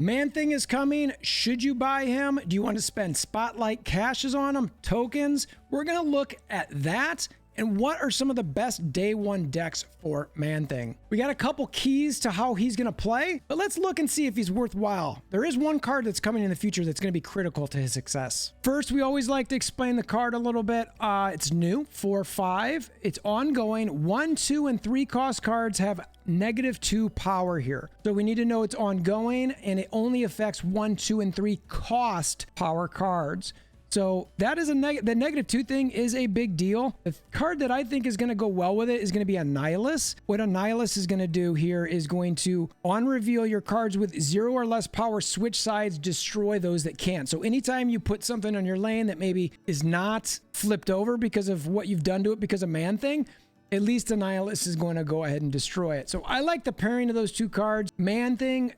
Man-Thing is coming. Should you buy him? Do you want to spend spotlight caches on him? Tokens? We're going to look at that. And what are some of the best day one decks for Man-Thing? We got a couple keys to how he's going to play, but let's look and see if he's worthwhile. There is one card that's coming in the future that's going to be critical to his success. First, we always like to explain the card a little bit. It's new, 4/5. It's ongoing. 1, 2, and 3 cost cards have -2 power here. So we need to know it's ongoing, and it only affects 1, 2, and 3 cost power cards. So that is the -2 thing is a big deal. The card that I think is going to go well with it is going to be a Nihilus. What a Nihilus is going to do here is going to, on reveal, your cards with 0 or less power switch sides, destroy those that can't. So anytime you put something on your lane that maybe is not flipped over because of what you've done to it because of Man-Thing, at least a Nihilus is going to go ahead and destroy it. So I like the pairing of those two cards. Man-Thing,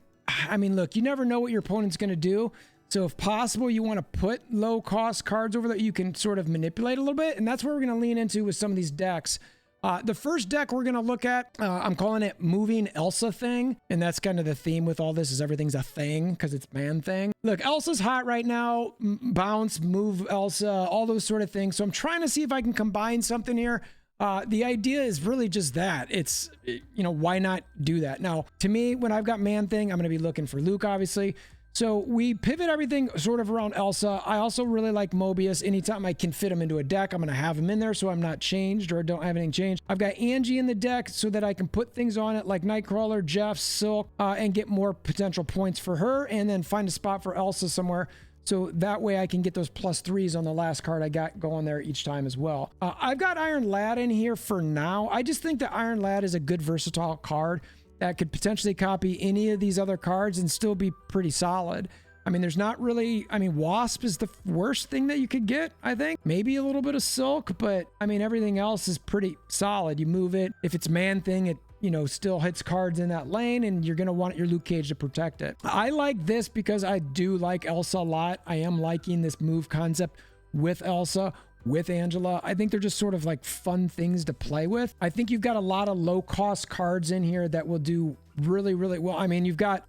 I mean, look, you never know what your opponent's going to do. So if possible, you want to put low cost cards over that you can sort of manipulate a little bit. And that's where we're going to lean into with some of these decks. The first deck we're going to look at, I'm calling it Moving Elsa Thing. And that's kind of the theme with all this is everything's a thing because it's Man-Thing. Look, Elsa's hot right now. Bounce, move Elsa, all those sort of things. So I'm trying to see if I can combine something here. The idea is really just that. It's, you know, why not do that? Now, to me, when I've got Man-Thing, I'm going to be looking for Luke, obviously. So we pivot everything sort of around Elsa. I also really like Mobius. Anytime I can fit him into a deck, I'm going to have him in there so I'm not changed or don't have anything changed. I've got Angie in the deck so that I can put things on it like Nightcrawler, Jeff, Silk, and get more potential points for her and then find a spot for Elsa somewhere. So that way I can get those +3s on the last card I got going there each time as well. I've got Iron Lad in here for now. I just think that Iron Lad is a good versatile card that could potentially copy any of these other cards and still be pretty solid. I mean, there's not really, I mean, Wasp is the worst thing that you could get, I think. Maybe a little bit of Silk, but I mean, everything else is pretty solid. You move it. If it's Man-Thing, it, you know, still hits cards in that lane and you're going to want your Luke Cage to protect it. I like this because I do like Elsa a lot. I am liking this move concept with Elsa, with Angela. I think they're just sort of like fun things to play with. I think you've got a lot of low cost cards in here that will do really, really well. I mean, you've got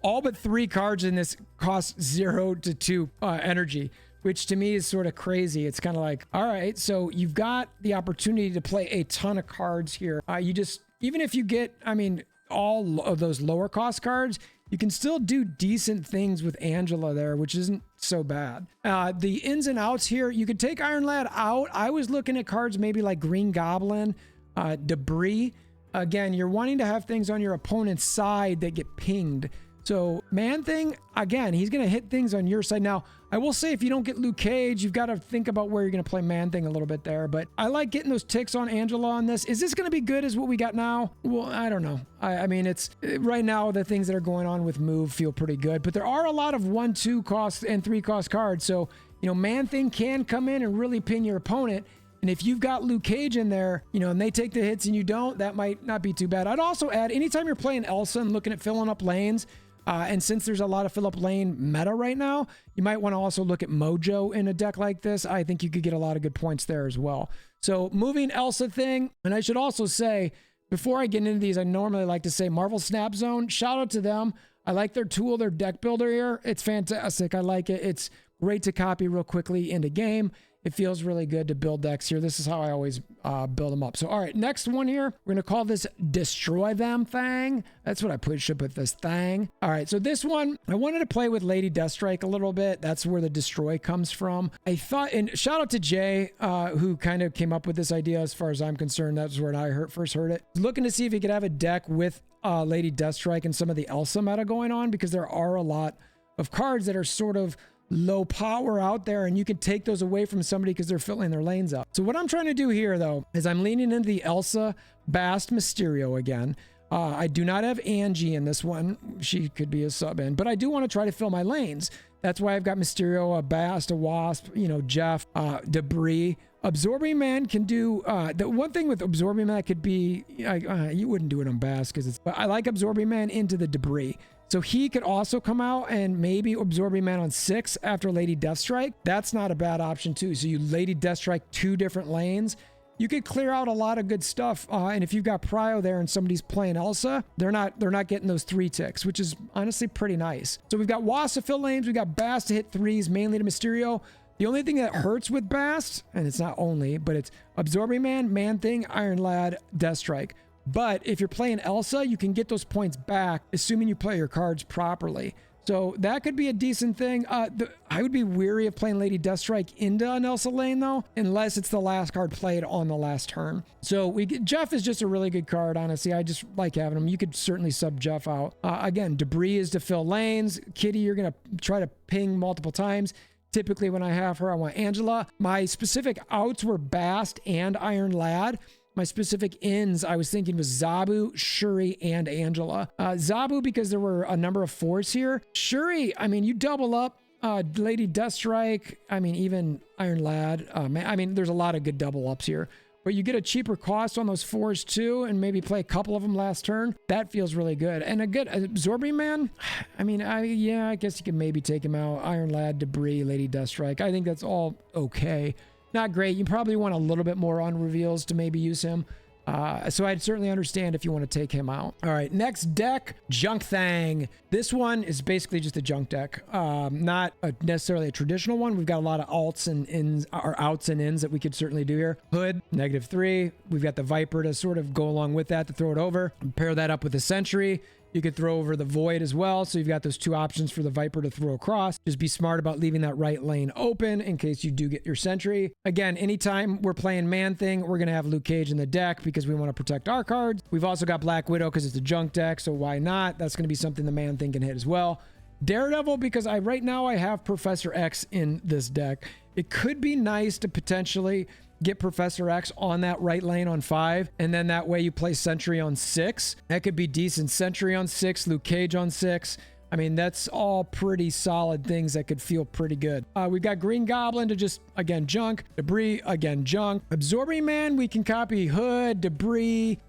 all but 3 cards in this cost 0 to 2 energy, which to me is sort of crazy. It's kind of like, all right, so you've got the opportunity to play a ton of cards here. You just, even if you get, I mean, all of those lower cost cards, you can still do decent things with Angela there, which isn't so bad. The ins and outs here, you could take Iron Lad out. I was looking at cards maybe like Green Goblin, Debris. Again, you're wanting to have things on your opponent's side that get pinged. So Man-Thing, again, he's going to hit things on your side. Now, I will say if you don't get Luke Cage, you've got to think about where you're going to play Man-Thing a little bit there. But I like getting those ticks on Angela on this. Is this going to be good as what we got now? Well, I don't know. I mean, it's right now the things that are going on with Move feel pretty good. But there are a lot of 1, 2 cost and 3 cost cards. So, you know, Man-Thing can come in and really pin your opponent. And if you've got Luke Cage in there, you know, and they take the hits and you don't, that might not be too bad. I'd also add, anytime you're playing Elsa and looking at filling up lanes, and since there's a lot of fill up lane meta right now, you might want to also look at Mojo in a deck like this. I think you could get a lot of good points there as well. So Moving Elsa Thing. And I should also say, before I get into these, I normally like to say Marvel Snap Zone. Shout out to them. I like their tool, their deck builder here. It's fantastic. I like it. It's great to copy real quickly into game. It feels really good to build decks here. This is how I always build them up. So, all right, next one here, we're going to call this Destroy Them Thing. That's what I should put this thing. All right, so this one, I wanted to play with Lady Deathstrike a little bit. That's where the destroy comes from. I thought, and shout out to Jay, who kind of came up with this idea as far as I'm concerned. That's where I first heard it. Looking to see if he could have a deck with Lady Deathstrike and some of the Elsa meta going on, because there are a lot of cards that are sort of low power out there, and you can take those away from somebody because they're filling their lanes up. So what I'm trying to do here, though, is I'm leaning into the Elsa, Bast, Mysterio again. I do not have Angie in this one. She could be a sub in, but I do want to try to fill my lanes. That's why I've got Mysterio, a Bast, a Wasp, you know, Jeff, Debris. Absorbing Man can do, the one thing with Absorbing Man could be, you wouldn't do it on Bast because it's, but I like Absorbing Man into the Debris. So he could also come out and maybe Absorbing Man on 6 after Lady Deathstrike. That's not a bad option too. So you Lady Deathstrike 2 different lanes. you could clear out a lot of good stuff. And if you've got Prio there and somebody's playing Elsa, they're not getting those 3 ticks, which is honestly pretty nice. So we've got Wasp to fill lanes, we've got Bast to hit 3s, mainly to Mysterio. The only thing that hurts with Bast, and it's not only, but it's Absorbing Man, Man-Thing, Iron Lad, Deathstrike. But if you're playing Elsa, you can get those points back, assuming you play your cards properly. So that could be a decent thing. I would be weary of playing Lady Deathstrike into an Elsa lane, though, unless it's the last card played on the last turn. So Jeff is just a really good card, honestly. I just like having him. You could certainly sub Jeff out. Again, Debris is to fill lanes. Kitty, you're going to try to ping multiple times. Typically, when I have her, I want Angela. My specific outs were Bast and Iron Lad. My specific ins, I was thinking, was Zabu, Shuri, and Angela. Zabu, because there were a number of 4s here. Shuri, I mean, you double up Lady Deathstrike. I mean, even Iron Lad. I mean, there's a lot of good double ups here. But you get a cheaper cost on those 4s too, and maybe play a couple of them last turn. That feels really good. And a good Absorbing Man, I mean, yeah, I guess you can maybe take him out. Iron Lad, Debris, Lady Deathstrike. I think that's all okay. Not great. You probably want a little bit more on reveals to maybe use him. So I'd certainly understand if you want to take him out. All right, next deck, Junk Thang. This one is basically just a junk deck. Not necessarily a traditional one. We've got a lot of alts and ins, or outs and ins that we could certainly do here. Hood, -3. We've got the Viper to sort of go along with that to throw it over. Pair that up with the Sentry. You could throw over the Void as well. So you've got those 2 options for the Viper to throw across. Just be smart about leaving that right lane open in case you do get your Sentry. Again, anytime we're playing Man-Thing, we're going to have Luke Cage in the deck because we want to protect our cards. We've also got Black Widow because it's a junk deck. So why not? That's going to be something the Man-Thing can hit as well. Daredevil, because right now I have Professor X in this deck. It could be nice to potentially get Professor X on that right lane on 5, and then that way you play Sentry on 6. That could be decent. Sentry on 6, Luke Cage on 6. I mean, that's all pretty solid things that could feel pretty good. We've got Green Goblin to just, again, junk. Debris, again, junk. Absorbing Man, we can copy Hood, Debris,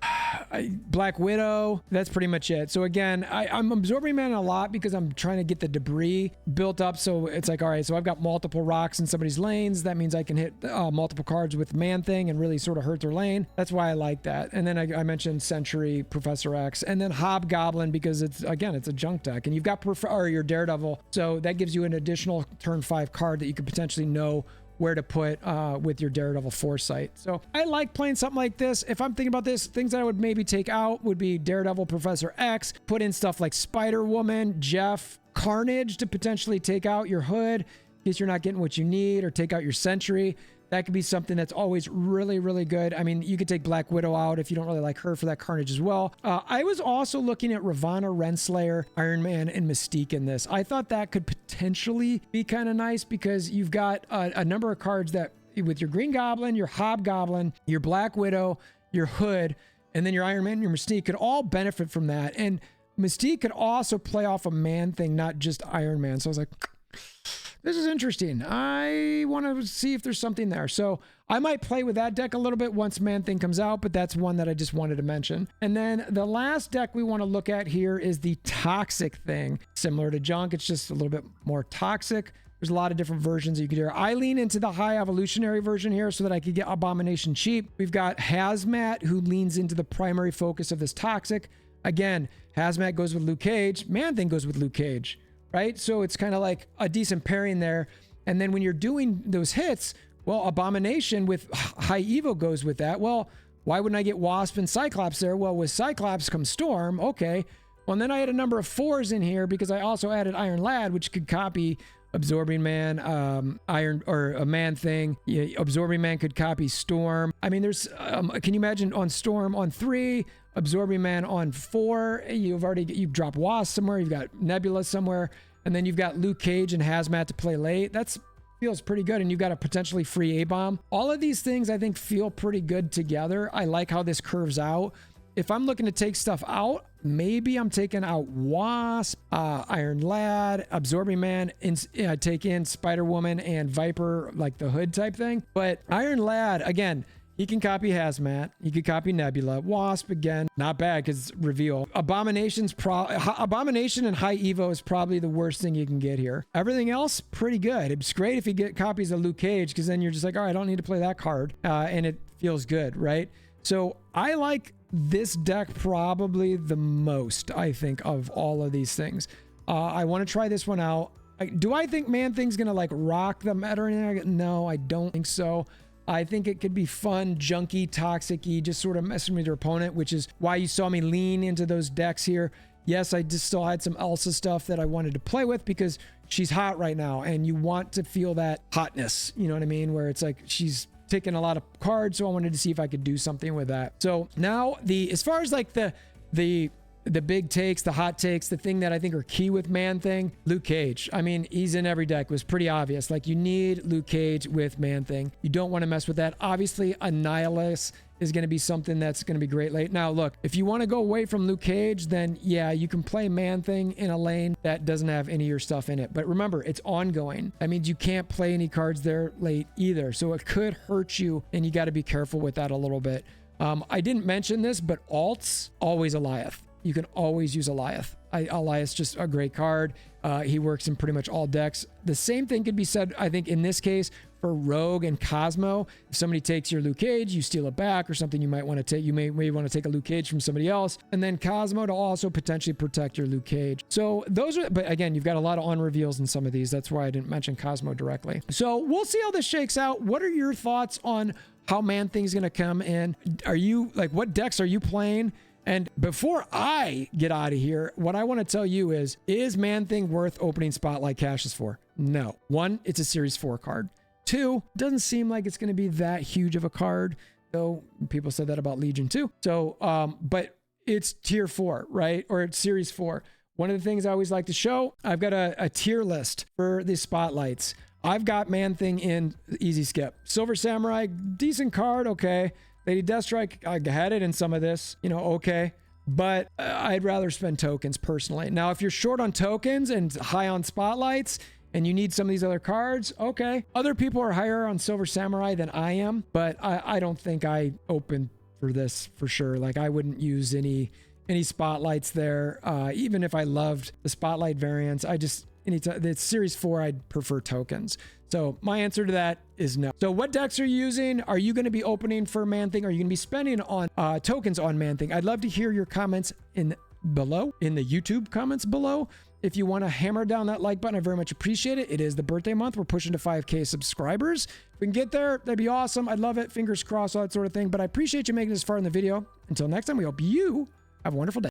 Black Widow. That's pretty much it. So again, I'm Absorbing Man a lot because I'm trying to get the Debris built up. So it's like, all right, so I've got multiple rocks in somebody's lanes. That means I can hit multiple cards with Man-Thing and really sort of hurt their lane. That's why I like that. And then I mentioned Sentry, Professor X, and then Hobgoblin because it's, again, it's a junk deck. And you've got your Daredevil, so that gives you an additional turn 5 card that you could potentially know where to put with your Daredevil Foresight. So I like playing something like this. If I'm thinking about this, things that I would maybe take out would be Daredevil, Professor X, put in stuff like Spider-Woman, Jeff, Carnage to potentially take out your Hood in case you're not getting what you need, or take out your Sentry. That could be something that's always really, really good. I mean, you could take Black Widow out if you don't really like her for that Carnage as well. I was also looking at Ravonna, Renslayer, Iron Man, and Mystique in this. I thought that could potentially be kind of nice because you've got a number of cards that with your Green Goblin, your Hobgoblin, your Black Widow, your Hood, and then your Iron Man and your Mystique could all benefit from that. And Mystique could also play off a Man-Thing, not just Iron Man. So I was like, this is interesting. I want to see if there's something there. So I might play with that deck a little bit once Man-Thing comes out, but that's one that I just wanted to mention. And then the last deck we want to look at here is the Toxic Thing. Similar to Junk, it's just a little bit more toxic. There's a lot of different versions you could do. I lean into the high evolutionary version here so that I could get Abomination cheap. We've got Hazmat, who leans into the primary focus of this Toxic. Again, Hazmat goes with Luke Cage. Man-Thing goes with Luke Cage. Right? So it's kind of like a decent pairing there. And then when you're doing those hits, well, Abomination with high Evo goes with that. Well, why wouldn't I get Wasp and Cyclops there? Well, with Cyclops comes Storm. Okay. Well, and then I had a number of 4s in here because I also added Iron Lad, which could copy Absorbing Man, Iron, or a Man-Thing. Yeah, Absorbing Man could copy Storm. I mean, there's, can you imagine on Storm on 3, Absorbing Man on 4, you've dropped Wasp somewhere, you've got Nebula somewhere, and then you've got Luke Cage and Hazmat to play late. That's feels pretty good, and you've got a potentially free A-bomb. All of these things I think feel pretty good together. I like how this curves out. If I'm looking to take stuff out, maybe I'm taking out Wasp, Iron Lad, Absorbing Man, and take in Spider-Woman and Viper, like the Hood type thing. But Iron Lad, again, he can copy Hazmat. He could copy Nebula. Wasp, again, not bad because it's reveal. Abomination and high Evo is probably the worst thing you can get here. Everything else, pretty good. It's great if you get copies of Luke Cage because then you're just like, all right, I don't need to play that card. And it feels good, right? So I like this deck probably the most, I think, of all of these things. I want to try this one out. Do I think Man-Thing's going to like rock the meta or anything? No, I don't think so. I think it could be fun, junky, toxic-y, just sort of messing with your opponent, which is why you saw me lean into those decks here. Yes, I just still had some Elsa stuff that I wanted to play with because she's hot right now, and you want to feel that hotness, you know what I mean? Where it's like she's taking a lot of cards, so I wanted to see if I could do something with that. So now as far as like the big takes, the hot takes, the thing that I think are key with Man-Thing, Luke Cage. I mean, he's in every deck. It was pretty obvious. Like, you need Luke Cage with Man-Thing. You don't want to mess with that. Obviously, Annihilus is going to be something that's going to be great late. Now, look, if you want to go away from Luke Cage, then yeah, you can play Man-Thing in a lane that doesn't have any of your stuff in it. But remember, it's ongoing. That means you can't play any cards there late either. So it could hurt you, and you got to be careful with that a little bit. I didn't mention this, but alts, always Eliath. You can always use Eliath. Eliath's just a great card. He works in pretty much all decks. The same thing could be said, I think, in this case for Rogue and Cosmo. If somebody takes your Luke Cage, you steal it back or something, you might want to take, you may want to take a Luke Cage from somebody else, and then Cosmo to also potentially protect your Luke Cage. So those are, but again, you've got a lot of on reveals in some of these. That's why I didn't mention Cosmo directly. So we'll see how this shakes out. What are your thoughts on how Man-Thing's going to come in? Are you like, what decks are you playing? And before I get out of here, what I want to tell you is Man-Thing worth opening Spotlight caches for? No. 1, it's a Series 4 card. 2, doesn't seem like it's going to be that huge of a card, though people said that about Legion too. So, but it's tier 4, right? Or it's Series 4. One of the things I always like to show, I've got a tier list for the Spotlights. I've got Man-Thing in easy skip. Silver Samurai, decent card, okay. Lady Deathstrike, I had it in some of this, you know, okay. But I'd rather spend tokens personally. Now, if you're short on tokens and high on Spotlights and you need some of these other cards, okay. Other people are higher on Silver Samurai than I am, but I don't think I open for this for sure. Like, I wouldn't use any Spotlights there. Even if I loved the Spotlight variants, it's Series 4, I'd prefer tokens. So my answer to that is no. So what decks are you using? Are you going to be opening for Man-Thing? Are you going to be spending on tokens on Man-Thing? I'd love to hear your comments below, in the YouTube comments below. If you want to hammer down that like button, I very much appreciate it. It is the birthday month. We're pushing to 5K subscribers. If we can get there, that'd be awesome. I'd love it. Fingers crossed, all that sort of thing. But I appreciate you making this far in the video. Until next time, we hope you have a wonderful day.